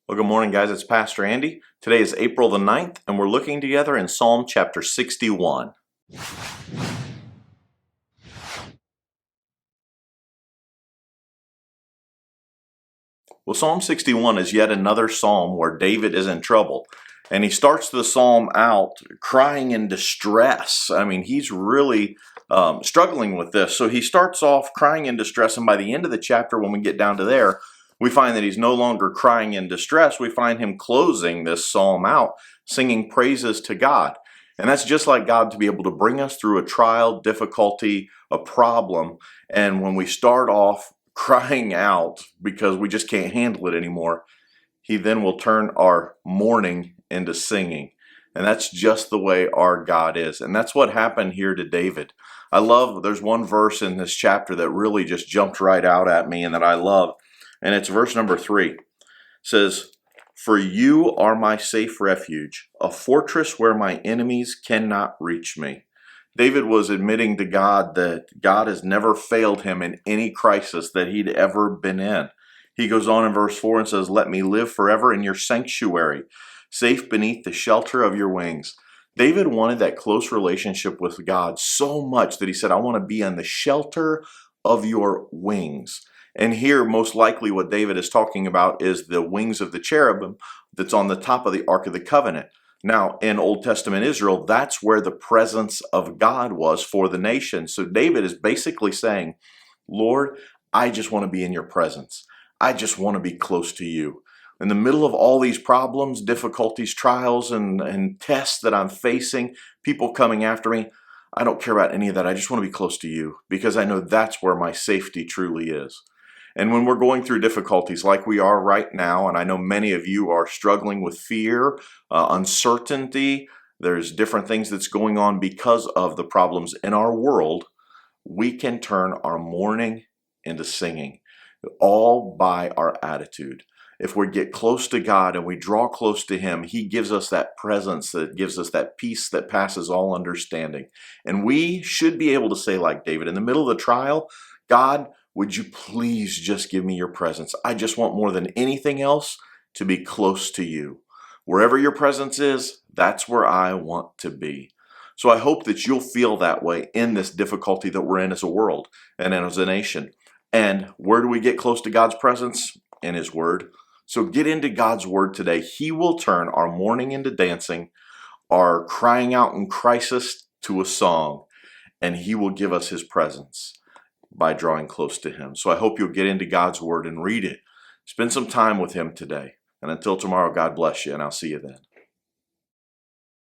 Well, good morning, guys. It's Pastor Andy. Today is April the 9th, and we're looking together in Psalm chapter 61. Well, Psalm 61 is yet another psalm where David is in trouble. And he starts the psalm out crying in distress. I mean, he's really struggling with this. So he starts off crying in distress, and by the end of the chapter, when we get down to there, we find that he's no longer crying in distress. We find him closing this psalm out, singing praises to God. And that's just like God to be able to bring us through a trial, difficulty, a problem. And when we start off crying out because we just can't handle it anymore, he then will turn our mourning into singing. And that's just the way our God is. And that's what happened here to David. There's one verse in this chapter that really just jumped right out at me and that I love. And it's verse number 3. It says, "For you are my safe refuge, a fortress where my enemies cannot reach me." David was admitting to God that God has never failed him in any crisis that he'd ever been in. He goes on in verse 4 and says, "Let me live forever in your sanctuary, safe beneath the shelter of your wings." David wanted that close relationship with God so much that he said, "I want to be in the shelter of your wings." And here, most likely what David is talking about is the wings of the cherubim that's on the top of the Ark of the Covenant. Now, in Old Testament Israel, that's where the presence of God was for the nation. So David is basically saying, "Lord, I just want to be in your presence. I just want to be close to you. In the middle of all these problems, difficulties, trials, and tests that I'm facing, people coming after me, I don't care about any of that. I just want to be close to you because I know that's where my safety truly is." And when we're going through difficulties like we are right now, and I know many of you are struggling with fear, uncertainty, there's different things that's going on because of the problems in our world, we can turn our mourning into singing, all by our attitude. If we get close to God and we draw close to Him, He gives us that presence that gives us that peace that passes all understanding. And we should be able to say, like David, in the middle of the trial, "God, would you please just give me your presence? I just want more than anything else to be close to you. Wherever your presence is, that's where I want to be." So I hope that you'll feel that way in this difficulty that we're in as a world and as a nation. And where do we get close to God's presence? In His Word. So get into God's Word today. He will turn our mourning into dancing, our crying out in crisis to a song, and He will give us His presence by drawing close to Him. So I hope you'll get into God's Word and read it. Spend some time with Him today. And until tomorrow, God bless you, and I'll see you then.